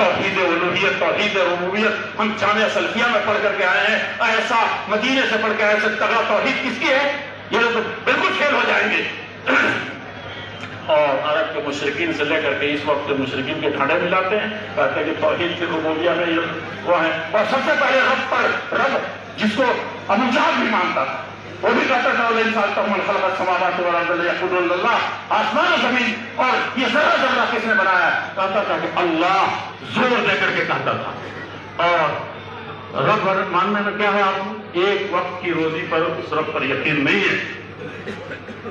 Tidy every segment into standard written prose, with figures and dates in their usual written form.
توحید الوہیت، توحید ربوبیت ہم جامعہ سلفیہ میں پڑھ کر کے آئے ہیں، ایسا مدینے سے پڑھ کے آئے ہیں، تگڑا توحید کس کی ہے؟ یہ لوگ بالکل فیل ہو جائیں گے۔ اور عرب کے مشرکین سے لے کر کے اس وقت کے مشرکین کے ٹھنڈے ملاتے ہیں، کہتے ہیں کہ توحید کی ربوبیہ میں یہ وہ ہے۔ اور سب سے پہلے رب جس کو ابو جہل بھی مانتا تھا، وہ بھی کہتا تھا خلق السماوات والارض یقولون اللہ، آسمان و زمین اور یہ ذرہ ذرہ کس نے بنایا؟ کہتا تھا کہ اللہ، زور دے کر کے کہتا تھا۔ اور رب ماننے میں کیا ہے؟ آپ ایک وقت کی روزی پر اس رب پر یقین نہیں ہے،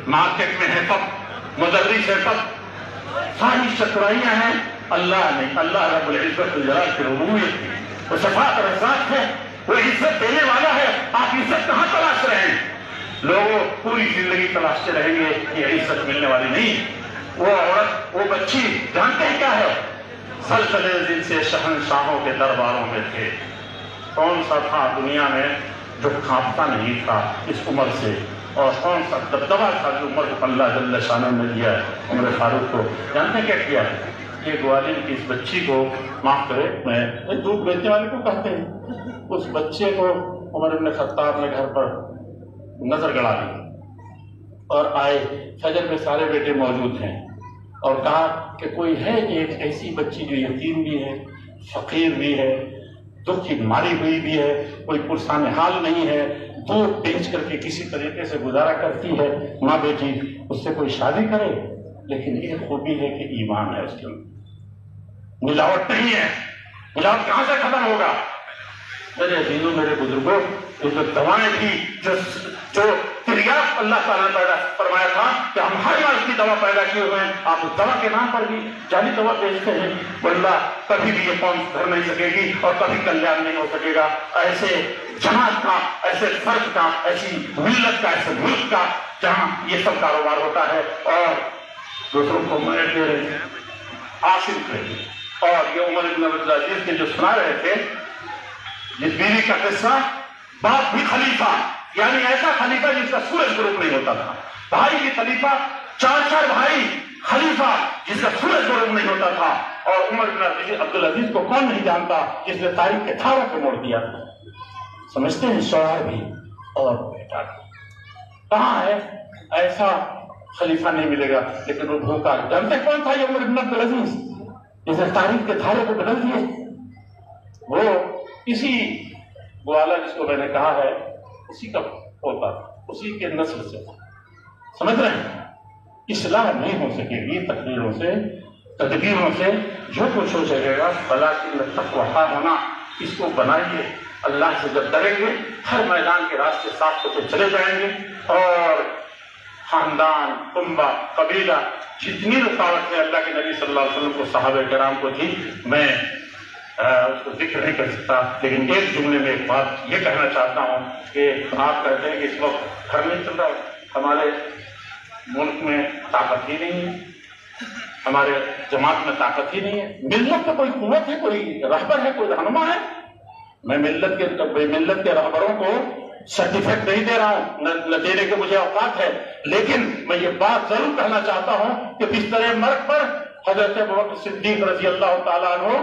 مارکیٹ میں ہے تب، مدرس ہے تب، ساری چترائیاں ہیں، اللہ نہیں۔ اللہ رب العزت الجلال کی ربوبیت ہے، وہ صفات رزاق ہے، وہ عزت دینے والا ہے۔ آپ عزت کہاں تلاش رہے ہیں؟ لوگوں پوری زندگی تلاشتے رہیں گے، یہ عزت ملنے والی نہیں۔ وہ عورت، وہ بچی جانتے ہیں کیا ہے؟ سلسلے دن سے شہنشاہوں کے درباروں میں تھے۔ کون سا تھا دنیا میں جو کانپتا نہیں تھا اس عمر سے؟ اور کون سا دبدبا تھا جو عمر کو اللہ جل شانہ نے دیا ہے عمر فاروق کو؟ جانتے ہیں کیا کیا ہے؟ یہ گوالین کی اس بچی کو، معاف کرے میں دودھ بیچنے والے کو کہتے ہیں، اس بچے کو عمر بن خطاب نے گھر پر نظر گڑا دی اور آئے، فجر میں سارے بیٹے موجود ہیں، اور کہا کہ کوئی ہے ایک ایسی بچی جو یتیم بھی ہے، فقیر بھی ہے، دکھ کی ماری ہوئی بھی ہے، کوئی پرسان حال نہیں ہے، دودھ بیچ کر کے کسی طریقے سے گزارا کرتی ہے، ماں بیٹی، اس سے کوئی شادی کرے؟ لیکن ایک خوبی ہے کہ ایمان ہے اس کے اندر، ملاوٹ نہیں ہے۔ ملاوٹ کہاں سے ختم ہوگا؟ میرے عزیزوں، میرے بزرگوں، یہ جو دوائیں تھی، جو تریاق اللہ تعالیٰ نے پیدا فرمایا تھا کہ ہم ہر مرض کی دوا پیدا کیے ہوئے ہیں، آپ اس دوا کے نام پر بھی جعلی دوا بیچتے ہیں، واللہ کبھی بھی یہ قوم گھر نہیں سکے گی اور کبھی کلیان نہیں ہو سکے گا۔ ایسے جماعت کا، ایسے فرد کا، ایسی ملت کا، ایسے ملک کا جہاں یہ سب کاروبار ہوتا ہے اور دوسروں کو میٹ دے رہے ہیں، عاصم تھے۔ اور یہ عمر بن عبدالعزیز کے جو سنا رہے تھے، جس بیوی کا قصہ، باپ بھی خلیفہ، یعنی ایسا خلیفہ جس کا سورج غروب نہیں ہوتا تھا، بھائی بھی خلیفہ، چار بھائی خلیفہ جس کا سورج غروب نہیں ہوتا تھا۔ اور عمر بن عبدالعزیز کو کون نہیں جانتا جس نے تاریخ کے تھاروں کو موڑ دیا تھا؟ سمجھتے ہیں شوہر بھی اور بیٹا بھی۔ کہاں ہے؟ ایسا خلیفہ نہیں ملے گا، لیکن وہ بھوکا۔ جانتے کون تھا یہ عمر بن عبدالعزیز جس نے تاریخ کے دھارے کو بدل دیے؟ وہ اسی گوالا جس کو میں نے کہا ہے، اسی کا ہوتا، اسی کے نسل سے تھا۔ سمجھ رہے ہیں؟ اصلاح نہیں ہو سکے گی تقریروں سے، تدبیروں سے، جو کچھ ہو سکے گا بلاکن تقویٰ ہونا۔ اس کو بنائیے، اللہ سے جب ڈریں گے ہر میدان کے راستے صاف ہوتے چلے جائیں گے، اور خاندان، کنبہ، قبیلہ، جتنی رکاوٹ ہے اللہ کے نبی صلی اللہ علیہ وسلم کو، صحابہ کرام کو تھی، میں اس کو ذکر نہیں کر سکتا، لیکن ایک جملے میں ایک بات یہ کہنا چاہتا ہوں کہ آپ کہتے ہیں کہ اس وقت گھر نہیں چل رہا، ہمارے ملک میں طاقت ہی نہیں ہے، ہمارے جماعت میں طاقت ہی نہیں ہے۔ ملت کا کوئی قوت ہے، کوئی رہبر ہے، کوئی رہنما ہے؟ میں ملت کے رہبروں کو سرٹیفکیٹ نہیں دے رہا ہوں، نہ دینے کے مجھے اوقات ہے، لیکن میں یہ بات ضرور کہنا چاہتا ہوں کہ بستر مرگ پر حضرت ابوبکر صدیق رضی اللہ تعالیٰ عنہ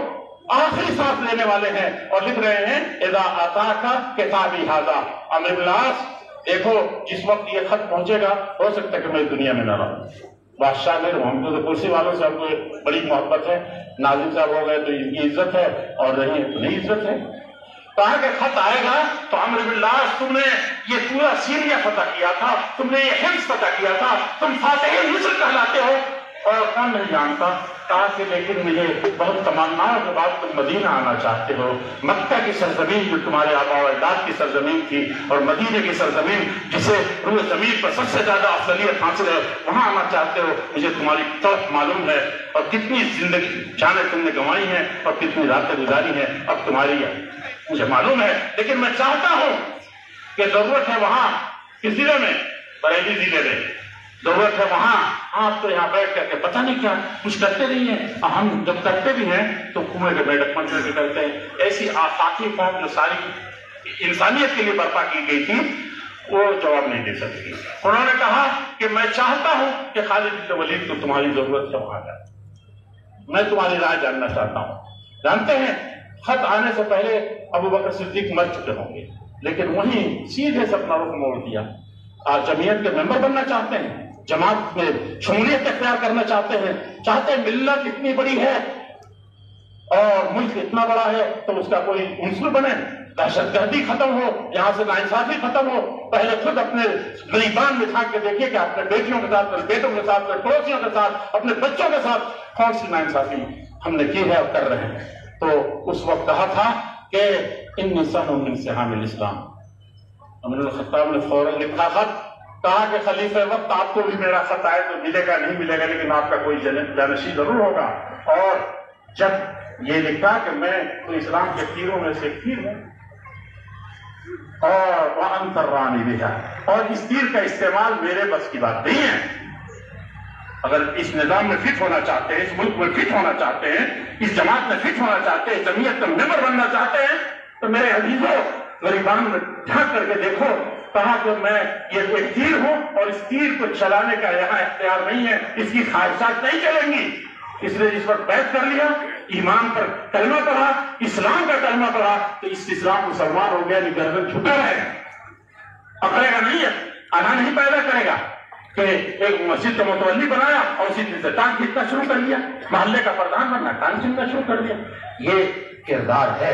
آخری سانس لینے والے ہیں اور لکھ رہے ہیں اذا آتاک کتابی ھذا، عمرو بن العاص، دیکھو جس وقت یہ خط پہنچے گا ہو سکتا ہے کہ میں دنیا میں نہ رہوں، بادشاہ میں رہوں، ہم تو کرسی والوں سے ہم کو بڑی محبت ہے، ناظم صاحب ہو گئے تو ان کی عزت ہے اور رہی ہے تو نہیں عزت ہے۔ کہا کہ خط آئے گا تو عمرو بن العاص، تم نے یہ پورا سیریا فتح کیا تھا، تم نے یہ حمص فتح کیا تھا، تم فاتح مصر کہلاتے ہو، اور کون نہیں جانتا؟ کہا کہ لیکن مجھے بہت تمناؤں کے بعد تم مدینہ آنا چاہتے ہو، مکہ کی سرزمین جو تمہارے آباء و اجداد کی سرزمین تھی، اور مدینہ کی سرزمین جسے روئے زمین پر سب سے زیادہ افضلیت حاصل ہے، وہاں آنا چاہتے ہو۔ مجھے تمہاری طرف معلوم ہے اور کتنی زندگی جانیں تم نے گنوائی ہیں اور کتنی راتیں گزاری ہیں اب تمہاری مجھے معلوم ہے، لیکن میں چاہتا ہوں کہ ضرورت ہے وہاں کس ضلع میں، بریلی ضلع میں ضرورت ہے وہاں، آپ تو یہاں بیٹھ کر کے پتہ نہیں کیا کچھ کرتے نہیں ہیں، ہم جب کرتے بھی ہیں تو کنویں کے بیٹھک منظر کے کرتے ہیں۔ ایسی آفاقی قوم جو ساری انسانیت کے لیے برپا کی گئی تھی وہ جواب نہیں دے سکتی۔ انہوں نے کہا کہ میں چاہتا ہوں کہ خالد بن ولید کو تمہاری ضرورت ہے وہاں جائے، میں تمہاری رائے جاننا چاہتا ہوں۔ جانتے ہیں خط آنے سے پہلے ابو بکر صدیق مر چکے ہوں گے، لیکن وہیں سیدھے سے اپنا رخ موڑ دیا۔ آج جمعیت کے ممبر بننا چاہتے ہیں، جماعت میں شمولیت اختیار کرنا چاہتے ہیں ملت اتنی بڑی ہے اور ملک اتنا بڑا ہے تو اس کا کوئی عنصر بنے، دہشت گردی ختم ہو، یہاں سے ناانصافی ختم ہو۔ پہلے خود اپنے غریبان بٹھا کے دیکھیے کہ اپنے بیٹیوں کے ساتھ، اپنے بیٹوں کے ساتھ، اپنے پڑوسیوں کے ساتھ، اپنے بچوں کے ساتھ کون سی ناانصافی ہم نے کی ہے اور کر رہے ہیں۔ تو اس وقت کہا تھا کہ انی سہم من سہام الاسلام۔ عمر الخطاب نے فوراً لکھا خط، کہا کہ خلیفہ وقت آپ کو بھی میرا خط آئے تو ملے گا نہیں ملے گا، لیکن آپ کا کوئی جانشین ضرور ہوگا۔ اور جب یہ لکھا کہ میں تو اسلام کے تیروں میں سے ایک تیر ہوں اور وَأَنْتَ الرَّامِي بِهَا، اور اس تیر کا استعمال میرے بس کی بات نہیں ہے۔ اگر اس نظام میں فٹ ہونا چاہتے ہیں، اس ملک میں فٹ ہونا چاہتے ہیں، اس جماعت میں فٹ ہونا چاہتے ہیں، جمعیت کا ممبر بننا چاہتے ہیں، تو میرے عزیزوں غریبان میں جھانک کر کے دیکھو، کہا کہ میں یہ ایک تیر ہوں اور اس تیر کو چلانے کا یہاں اختیار نہیں ہے، اس کی خواہشات نہیں چلیں گی۔ اس نے اس وقت بیعت کر لیا، ایمان پر کلمہ پڑھا، اسلام کا کلمہ پڑھا، تو اس اسلام مسلمان ہو گیا، گردن جھکا رہے گا، پکڑے گا نہیں ہے، آنا نہیں پیدا کرے گا کہ ایک مسجد کا متولی بنایا اور اسی دن سے ٹانگ کھینچنا شروع کر دیا، محلے کا پردھان بننا ٹانگ کھینچنا شروع کر دیا۔ یہ کردار ہے